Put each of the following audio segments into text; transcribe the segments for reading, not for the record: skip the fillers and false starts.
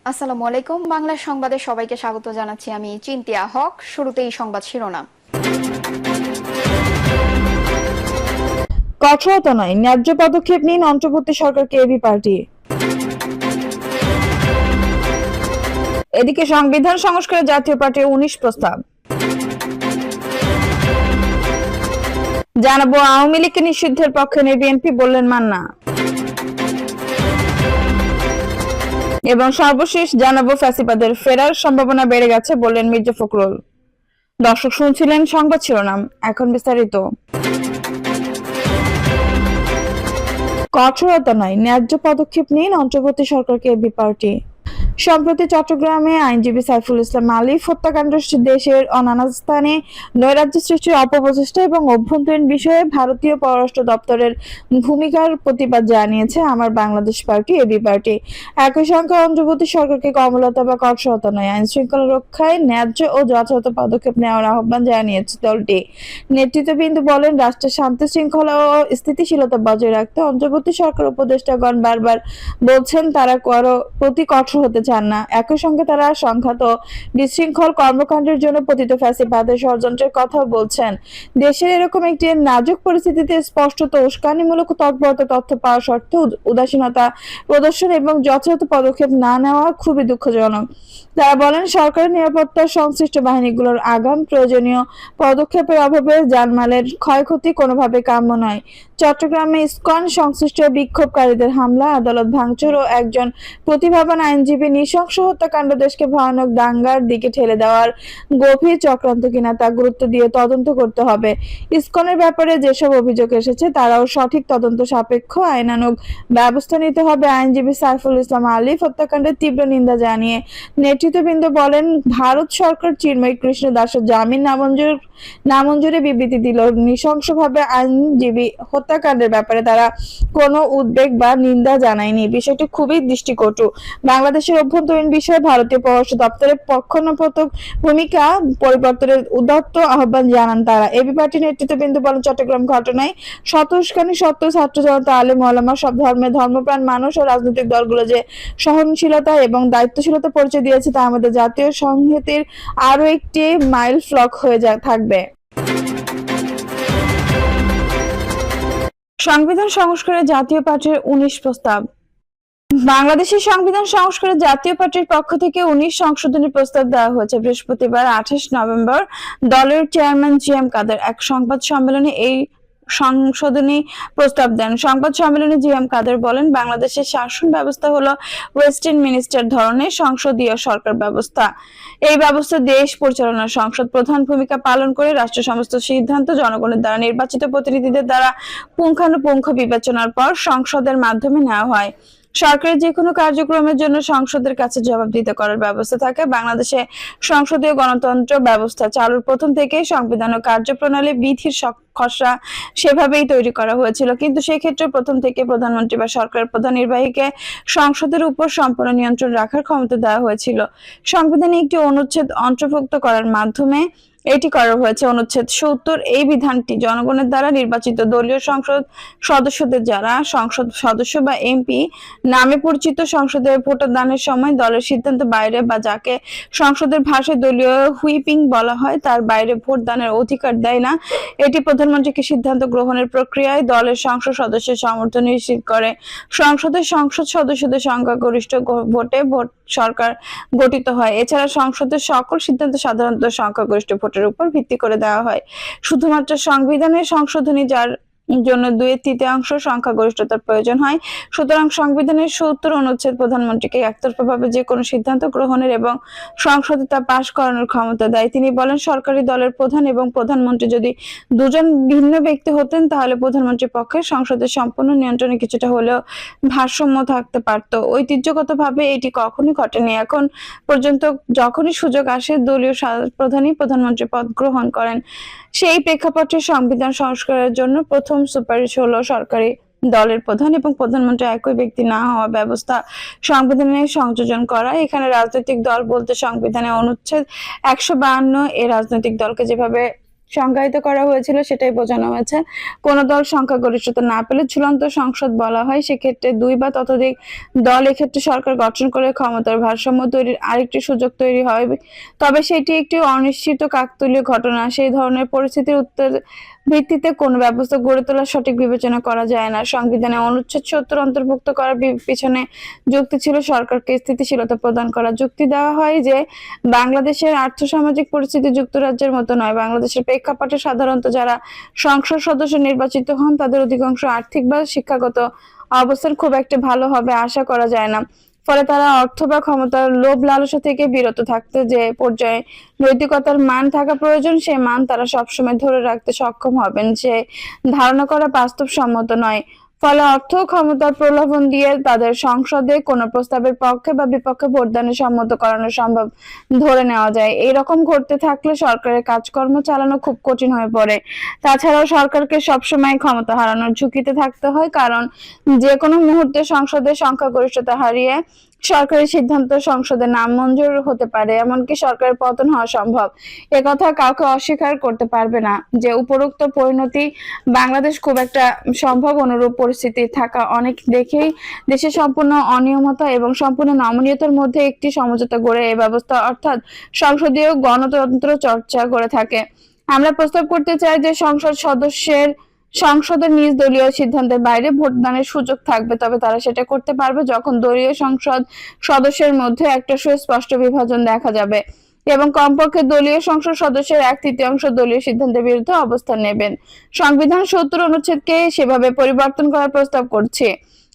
আসসালামু আলাইকুম। বাংলা সংবাদে সবাইকে স্বাগত জানাচ্ছি। আমি চিন্তিয়া হক। শুরুতেই সংবাদ শিরোনাম। কঠোরতা নয়, ন্যায্য পদক্ষেপ নিন অন্তর্বর্তী সরকারকে এবি পার্টি। এদিকে সংবিধান সংস্কারে জাতীয় পার্টির ১৯ প্রস্তাব। জানাবো আওয়ামী লীগকে নিষিদ্ধের পক্ষে নেই বিএনপি, বললেন মান্না। এবং সর্বশেষ জানাবো ফ্যাসিবাদের ফেরার সম্ভাবনা বেড়ে গেছে, বললেন মির্জা ফখরুল। দর্শক শুনছিলেন সংবাদ শিরোনাম, এখন বিস্তারিত। কঠোরতা নয়, ন্যায্য পদক্ষেপ নিন অন্তর্বর্তী সরকারকে এবি পার্টি। সম্প্রতি চট্টগ্রামে আইনজীবী সাইফুল ইসলাম আলিফ হত্যাকাণ্ড দেশের নানা স্থানে নৈরাজ্য সৃষ্টির অপপ্রচেষ্টা এবং অভ্যন্তরীণ বিষয়ে ভারতীয় পররাষ্ট্র দপ্তরের ভূমিকার প্রতিবাদ জানিয়েছে আমার বাংলাদেশ পার্টি এবি পার্টি। একই সঙ্গে অন্তর্বর্তী সরকারকে কমলতা বা কঠোরতা নয়, আইন শৃঙ্খলা রক্ষায় ন্যায্য ও যথাযথ পদক্ষেপ নেওয়ার আহ্বান জানিয়েছে দলটি। নেতৃত্ববৃন্দ বলেন, রাষ্ট্রের শান্তি শৃঙ্খলা ও স্থিতিশীলতা বজায় রাখতে অন্তর্বর্তী সরকার উপদেষ্টাগণ বারবার বলছেন তারা প্রতি কঠোর হতে চান না। একই সঙ্গে তারা সংঘাত ও বিশৃঙ্খল কর্মকাণ্ডের জন্য পতিত ফ্যাসিবাদের ষড়যন্ত্রের কথাও বলছেন। দেশের এরকম একটি নাজুক পরিস্থিতিতে স্পষ্টত উস্কানিমূলক তৎপরতা তথ্য পাওয়া সত্ত্বেও উদাসীনতা প্রদর্শন এবং যথাযথ পদক্ষেপ না নেওয়া খুবই দুঃখজনক। তারা বলেন, সরকারের নিরাপত্তার সংশ্লিষ্ট বাহিনীগুলোর আগাম প্রয়োজনীয় পদক্ষেপের অভাবে জানমালের ক্ষয়ক্ষতি কোনোভাবে কাম্য নয়। চট্টগ্রামে ইসকন সংশ্লিষ্ট বিক্ষোভকারীদের হামলা, আদালত ভাঙচুর ও একজন প্রতিভাবান আইনজীবী নৃশংস হত্যাকাণ্ড দেশকে ভয়ানক দাঙ্গার দিকে ঠেলে দেওয়ার গভীর চক্রান্ত কিনা তা গুরুত্ব দিয়ে তদন্ত করতে হবে। ইসকনের ব্যাপারে যেসব অভিযোগ এসেছে তারাও সঠিক তদন্ত সাপেক্ষ আইনানুগ ব্যবস্থা নিতে হবে। আইনজীবী সাইফুল ইসলাম আলিফ হত্যাকাণ্ডের তীব্র নিন্দা জানিয়ে নেতৃত্ববৃন্দ বলেন, ভারত সরকার চিন্ময় কৃষ্ণ দাসের জামিন নামঞ্জুরে বিবৃতি দিল। নৃশংসভাবে আইনজীবী হত্যাকাণ্ডের ব্যাপারে তারা কোনো উদ্বেগ বা নিন্দা জানায়নি। বিষয়টি খুবই দৃষ্টিকটু। বাংলাদেশের অভ্যন্তরীণ বিষয়ে ভারতীয় পররাষ্ট্র দপ্তরের পক্ষানুপতক ভূমিকা পরিবর্তনের উদাত্ত আহ্বান জানান তারা। এবি পার্টির নেতৃত্ববৃন্দ বলেন, চট্টগ্রাম ঘটনায় শতস্কানি সত্ত্বেও ছাত্র জনতা, আলেম ওলামা, সব ধর্মের ধর্মপ্রাণ মানুষ ও রাজনৈতিক দলগুলো যে সহনশীলতা এবং দায়িত্বশীলতা পরিচয় দিয়েছে তা আমাদের জাতীয় সংহতির আরো একটি মাইল ফলক হয়ে থাকবে। সংবিধান সংস্কারে জাতীয় পার্টির ১৯ প্রস্তাব। বাংলাদেশের সংবিধান সংস্কারে জাতীয় পার্টির পক্ষ থেকে ১৯ সংশোধনী প্রস্তাব দেওয়া হয়েছে। বৃহস্পতিবার ২৮ নভেম্বর দলের চেয়ারম্যান জিএম কাদের এক সংবাদ সম্মেলনে এই সংশোধনী প্রস্তাব দেন। সংবাদ সম্মেলনে জিএম কাদের বলেন, বাংলাদেশের শাসন ব্যবস্থা হলো ওয়েস্টমিনিস্টার ধরনের সংসদীয় সরকার ব্যবস্থা। এই ব্যবস্থা দেশ পরিচালনার সংসদ প্রধান ভূমিকা পালন করে। রাষ্ট্র সমস্ত সিদ্ধান্ত জনগণের দ্বারা নির্বাচিত প্রতিনিধিদের দ্বারা পুঙ্খানুপুঙ্খ বিবেচনার পর সংসদের মাধ্যমে নেওয়া হয়। সরকারের যে কোনো কার্যক্রমের জন্য সংসদের কাছে জবাবদিহিতা করার ব্যবস্থা থাকে। বাংলাদেশে সংসদীয় গণতন্ত্র ব্যবস্থা চালুর প্রথম থেকেই সংবিধান ও কার্যপ্রণালী বিধির খসড়া সেভাবেই তৈরি করা হয়েছিল, কিন্তু সেক্ষেত্রে প্রথম থেকে প্রধানমন্ত্রী বা সরকারের প্রধান নির্বাহীকে সংসদের উপর সম্পূর্ণ নিয়ন্ত্রণ রাখার ক্ষমতা দেওয়া হয়েছিল। সংবিধানে একটি অনুচ্ছেদ অন্তর্ভুক্ত করার মাধ্যমে এটি করা হয়েছে। অনুচ্ছেদ ৭০ এই বিধানটি জনগণের দ্বারা নির্বাচিত দলীয় সংসদ সদস্যদের যারা সংসদ সদস্য বা এমপি নামে পরিচিত সংসদে ভোটদানের সময় দলের সিদ্ধান্ত বাইরে বা যাকে সংসদের ভাষায় দলীয় হুইপিং বলা হয় তার বাইরে ভোট দানের অধিকার দেয় না। এটি প্রধানমন্ত্রীকে সিদ্ধান্ত গ্রহণের প্রক্রিয়ায় দলের সংসদ সদস্যের সমর্থন নিশ্চিত করে। সংসদের সংসদ সদস্যদের সংখ্যাগরিষ্ঠ ভোটে সরকার গঠিত হয়। এছাড়া সংসদের সকল সিদ্ধান্ত সাধারণত সংখ্যাগরিষ্ঠ ভোটের উপর ভিত্তি করে দেওয়া হয়। শুধুমাত্র সংবিধানের সংশোধনী যার জন্য ২/৩ সংখ্যাগরিষ্ঠতার প্রয়োজন হয়। সুতরাং সংবিধানের ৭০ অনুচ্ছেদ প্রধানমন্ত্রীকে একতরফাভাবে যে কোনো সিদ্ধান্ত গ্রহণের এবং সংসদে তা পাশ করানোর ক্ষমতা দেয়। তিনি বলেন, সরকারি দলের প্রধান এবং প্রধানমন্ত্রী যদি দুজন ভিন্ন ব্যক্তি হতেন তাহলে প্রধানমন্ত্রীর পক্ষে সংসদের সম্পূর্ণ নিয়ন্ত্রণে কিছুটা হলেও ভারসাম্য থাকতে পারত। ঐতিহ্যগতভাবে এটি কখনোই ঘটেনি। এখন পর্যন্ত যখনই সুযোগ আসে দলীয় প্রধানই প্রধানমন্ত্রী পদ গ্রহণ করেন। সেই প্রেক্ষাপটে সংবিধান সংস্কারের জন্য প্রথম সুপারিশ হলো সরকারি দলের প্রধান এবং প্রধানমন্ত্রী একই ব্যক্তি না হওয়া ব্যবস্থা সংবিধানে সংযোজন করা। এখানে রাজনৈতিক দল বলতে সংবিধানে অনুচ্ছেদ ১৫২ এ রাজনৈতিক দলকে যেভাবে সংজ্ঞায়িত করা হয়েছিল সেটাই বোঝানো হয়েছে। কোন দল সংখ্যাগরিষ্ঠতা না পেলে ঝুলন্ত সংসদ বলা হয়, সেক্ষেত্রে দুই বা ততোধিক দল এক্ষেত্রে সরকার গঠন করে ক্ষমতার ভারসাম্য তৈরির আরেকটি সুযোগ তৈরি হয়। তবে সেটি একটি অনিশ্চিত কাকতালীয় ঘটনা। সেই ধরনের পরিস্থিতির উত্তর ভিত্তিতে কোন ব্যবস্থা গড়ে তোলার সঠিক বিবেচনা করা যায় না। সংবিধানে অনুচ্ছেদ ৭০ অন্তর্ভুক্ত করার পিছনে যুক্তি ছিল সরকারকে স্থিতিশীলতা প্রদান করা। যুক্তি দেওয়া হয় যে বাংলাদেশের আর্থসামাজিক পরিস্থিতি যুক্তরাজ্যের মতো নয়। বাংলাদেশের প্রেক্ষাপটে সাধারণত যারা সংসদ সদস্য নির্বাচিত হন তাদের অধিকাংশ আর্থিক বা শিক্ষাগত অবস্থান খুব একটা ভালো হবে আশা করা যায় না। ফলে তারা অর্থ বা ক্ষমতার লোভ লালসা থেকে বিরত থাকতে যে পর্যায়ে নৈতিকতার মান থাকা প্রয়োজন সেই মান তারা সবসময় ধরে রাখতে সক্ষম হবেন, যে ধারণা করা বাস্তবসম্মত নয়। ফলে অর্থ ক্ষমতার প্রলোভন দিয়ে তাদের সংসদে কোনো প্রস্তাবের পক্ষে বা বিপক্ষে ভোটদানে সম্মত করানো সম্ভব ধরে নেওয়া যায়। এইরকম ঘটতে থাকলে সরকারের কাজকর্ম চালানো খুব কঠিন হয়ে পড়ে। তাছাড়াও সরকারকে সবসময় ক্ষমতা হারানোর ঝুঁকিতে থাকতে হয়, কারণ যে কোনো মুহূর্তে সংসদের সংখ্যাগরিষ্ঠতা হারিয়ে সরকারি সিদ্ধান্ত সংসদে নামঞ্জুর হতে পারে, এমনকি সরকারের পতন হওয়া সম্ভব। একথা কাউকে অস্বীকার করতে পারবে না যে উপরোক্ত পরিণতি বাংলাদেশ খুব একটা সম্ভব অনুরূপ পরিস্থিতি থাকা অনেক দেখেই দেশে সম্পূর্ণ অনিয়মতা এবং সম্পূর্ণ নমনীয়তার মধ্যে একটি সমঝোতা গড়ে এই ব্যবস্থা অর্থাৎ সংসদীয় গণতন্ত্র চর্চা করে থাকে। আমরা প্রস্তাব করতে চাই যে সংসদের নিজ দলীয় সিদ্ধান্তের বাইরে ভোটদানের সুযোগ থাকবে, তবে তারা সেটা করতে পারবে যখন দলীয় সংসদ সদস্যের মধ্যে একটা সুস্পষ্ট বিভাজন দেখা যাবে এবং কমপক্ষে দলীয় সংসদ সদস্যের 1/3 দলীয় সিদ্ধান্তের বিরুদ্ধে অবস্থান নেবেন। সংবিধান ৭০ অনুচ্ছেদকে সেভাবে পরিবর্তন করার প্রস্তাব করছে।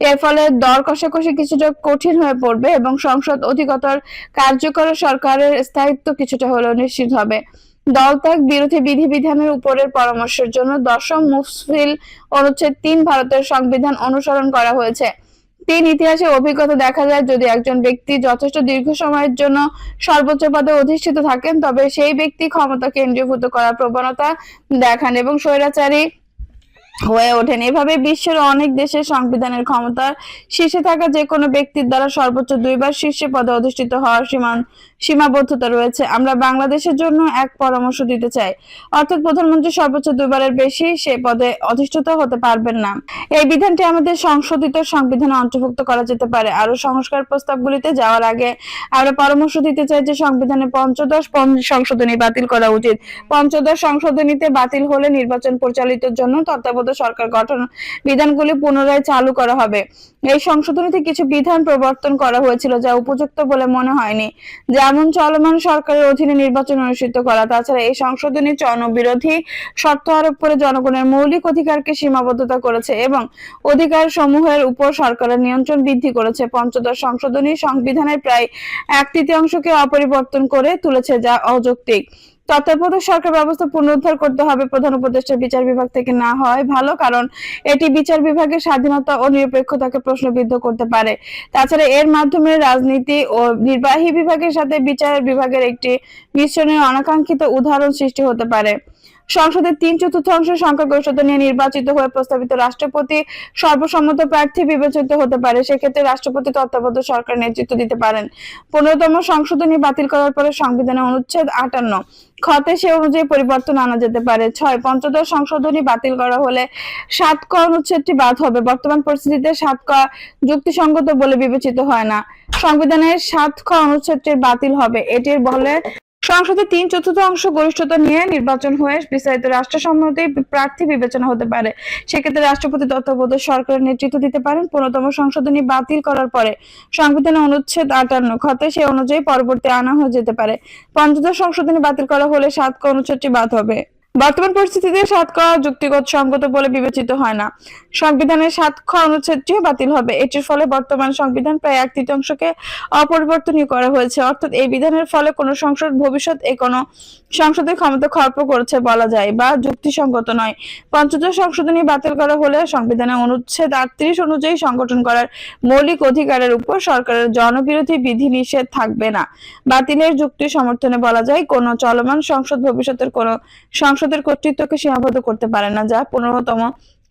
এর ফলে দর কষাকষি কিছুটা কঠিন হয়ে পড়বে এবং সংসদ অধিকতর কার্যকর সরকারের স্থায়িত্ব কিছুটা হলেও নিশ্চিত হবে। দলত্যাগ বিরোধী বিধিবিধানের উপরের পরামর্শের জন্য 10ম মুফসিল অনুচ্ছেদ ৩ ভারতের সংবিধান অনুসরণ করা হয়েছে। ইতিহাসে অভিজ্ঞতা দেখা যায়, যদি একজন ব্যক্তি যথেষ্ট দীর্ঘ সময়ের জন্য সর্বোচ্চ পদে অধিষ্ঠিত থাকেন তবে সেই ব্যক্তি ক্ষমতা কেন্দ্রীভূত করার প্রবণতা দেখান এবং স্বৈরাচারী হয়ে ওঠেন। এভাবে বিশ্বের অনেক দেশের সংবিধানের ক্ষমতার শীর্ষে থাকা যে কোনো ব্যক্তির দ্বারা সর্বোচ্চ 2বার শীর্ষ পদে অধিষ্ঠিত হওয়ার সীমাবদ্ধতা রয়েছে। আমরা বাংলাদেশের জন্য এক পরামর্শ দিতে চাই, অর্থাৎ প্রধানমন্ত্রী সর্বোচ্চ 2বারের বেশি সে পদে অধিষ্ঠিত হতে পারবেন না। এই বিধানটি আমাদের সংশোধিত সংবিধানে অন্তর্ভুক্ত করা যেতে পারে। আরো সংস্কার প্রস্তাবগুলিতে যাওয়ার আগে আমরা পরামর্শ দিতে চাই যে সংবিধানে পঞ্চদশ সংশোধনী বাতিল করা উচিত। পঞ্চদশ সংশোধনীতে বাতিল হলে নির্বাচন পরিচালিতের জন্য তত্ত্বাবধায়ক সরকার গঠন বিধানগুলি পুনরায় চালু করা হবে। এই সংশোধনীতে কিছু বিধান প্রবর্তন করা হয়েছিল যা উপযুক্ত বলে মনে হয়নি, যেমন চলমান সরকারের অধীনে নির্বাচন অনুষ্ঠিত করা। তাছাড়া এই সংশোধনী জনবিরোধী শর্ত আরোপ করে জনগণের মৌলিক অধিকারকে সীমাবদ্ধতা করেছে এবং অধিকার সমূহের উপর সরকারের নিয়ন্ত্রণ বৃদ্ধি করেছে। পঞ্চদশ সংশোধনী সংবিধানের প্রায় 1/3 অপরিবর্তন করে তুলেছে, যা অযৌক্তিক। তত্ত্বাবধায়ক সরকার ব্যবস্থা পুনরুদ্ধার করতে হবে। প্রধান উপদেষ্টা বিচার বিভাগ থেকে না হয় ভালো, কারণ এটি বিচার বিভাগের স্বাধীনতা ও নিরপেক্ষতাকে প্রশ্নবিদ্ধ করতে পারে। তাছাড়া এর মাধ্যমে রাজনীতি ও নির্বাহী বিভাগের সাথে বিচার বিভাগের একটি মিশ্রণের অনাকাঙ্ক্ষিত উদাহরণ সৃষ্টি হতে পারে। সংসদের 3/4 সংখ্যাগরিষ্ঠতা নিয়ে নির্বাচিত হয়ে প্রস্তাবিত রাষ্ট্রপতি সর্বসম্মত প্রার্থী বিবেচিত হতে পারে। সেক্ষেত্রে রাষ্ট্রপতি তত্ত্বাবধায়ক সরকার নেতৃত্ব দিতে পারেন। 15তম সংশোধনী বাতিল করার পরে সংবিধানের অনুচ্ছেদ 58 খতে সে অনুযায়ী পরিবর্তন আনা যেতে পারে। 6 পঞ্চদশ সংশোধনী বাতিল করা হলে 7 ক অনুচ্ছেদটি বাদ হবে। বর্তমান পরিস্থিতিতে 7 ক যুক্তিসঙ্গত বলে বিবেচিত হয় না। সংবিধানের 7 খ অনুচ্ছেদটি বাতিল হবে। এটির বলে সংসদে 3/4 গরিষ্ঠতা নিয়ে নির্বাচন হয়ে বিস্তারিত রাষ্ট্রসম্মতি প্রার্থী বিবেচনা হতে পারে। সেক্ষেত্রে রাষ্ট্রপতি তত্ত্বাবধায়ক সরকারের নেতৃত্ব দিতে পারেন। 15তম সংশোধনী বাতিল করার পরে সংবিধানের অনুচ্ছেদ 58 খতে সে অনুযায়ী পরবর্তী আনা হয়ে যেতে পারে। পঞ্চদশ সংশোধনী বাতিল করা হলে 7 ক অনুচ্ছেদটি বাদ হবে। বর্তমান পরিস্থিতিতে 7 ক যুক্তিগত সঙ্গত বলে বিবেচিত হয় না। সংবিধানের 7 খ অনুচ্ছেদটিও বাতিল হবে। এটির ফলে বর্তমান সংবিধান প্রায় 1/3 অপরিবর্তনীয় করা হয়েছে, অর্থাৎ এই বিধানের ফলে কোনো সংসদ ভবিষ্যৎ কোনো সংসদের ক্ষমতা খর্ব করেছে বলা যায় বা যুক্তিসঙ্গত নয়। পঞ্চদশ সংশোধনী বাতিল করা হলে সংবিধানের অনুচ্ছেদ 38 অনুযায়ী সংগঠন করার মৌলিক অধিকারের উপর সরকারের জনবিরোধী বিধি নিষেধ থাকবে না। বাতিলের যুক্তি সমর্থনে বলা যায়, কোনো চলমান সংসদ ভবিষ্যতের কোনো সংসদের কর্তৃত্বকে সীমাবদ্ধ করতে পারে না, যা 15তম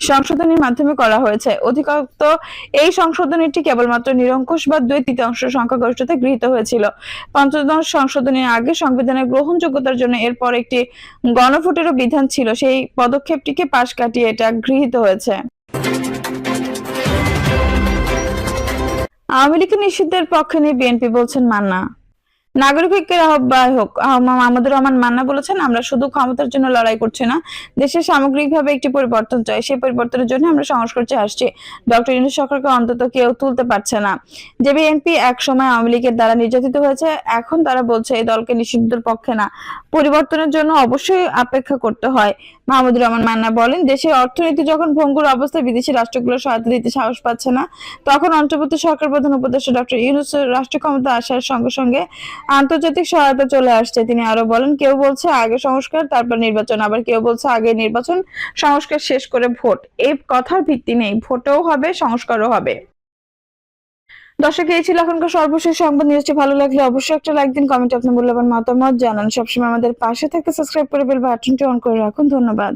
সংশোধনীর মাধ্যমে করা হয়েছে। অধিকন্তু এই সংশোধনীটি কেবলমাত্র নিরঙ্কুশ বা 2/3 সংখ্যাগরিষ্ঠতায় গৃহীত হয়েছিল। পঞ্চদশ সংশোধনীর আগে সংবিধানের গ্রহণযোগ্যতার জন্য এরপর একটি গণভোটেরও বিধান ছিল। সেই পদক্ষেপটিকে পাশ কাটিয়ে এটা গৃহীত হয়েছে। আওয়ামী লীগ নিষিদ্ধের পক্ষে নিয়ে বিএনপি বলছেন মান্না। নাগরিক ঐক্যের আহ্বায়ক মাহমুদুর রহমান মান্না বলেছেন, আমরা শুধু ক্ষমতার জন্য লড়াই করছি না, দেশে সামগ্রিকভাবে একটি পরিবর্তন চাই। সেই পরিবর্তনের জন্য আমরা সংস্কার চেয়ে আসছি। ডক্টর ইউনূস সরকারকে অন্তত কেউ তুলতে পারছে না। যে বিএনপি এক সময় আওয়ামী লীগের দ্বারা নির্যাতিত হয়েছে, এখন তারা বলছে এই দলকে নিষিদ্ধের পক্ষে না, পরিবর্তনের জন্য অবশ্যই অপেক্ষা করতে হয়। মাহমুদুর রহমান মান্না বলেন, দেশের অর্থনীতি যখন ভঙ্গুর অবস্থায় বিদেশি রাষ্ট্রগুলো সহায়তা দিতে সাহস পাচ্ছে না, তখন অন্তর্বর্তী সরকার প্রধান উপদেষ্টা ডক্টর ইউনূস রাষ্ট্র ক্ষমতা আসার সঙ্গে সঙ্গে আন্তর্জাতিক সহায়তা চলে আসছে। তিনি আরো বলেন, কেউ বলছে আগে সংস্কার তারপর নির্বাচন, আবার কেউ বলছে আগে নির্বাচন সংস্কার শেষ করে ভোট। এই কথার ভিত্তি নেই, ভোটও হবে সংস্কারও হবে। দর্শক, এই ছিল এখনকার সর্বশেষ সংবাদ। নিউজটি ভালো লাগলে অবশ্যই একটা লাইক দিন, কমেন্টে আপনার মূল্যবান মতামত জানান। সবসময় আমাদের পাশে থাকতে সাবস্ক্রাইব করে বেল বাটনটি অন করে রাখুন। ধন্যবাদ।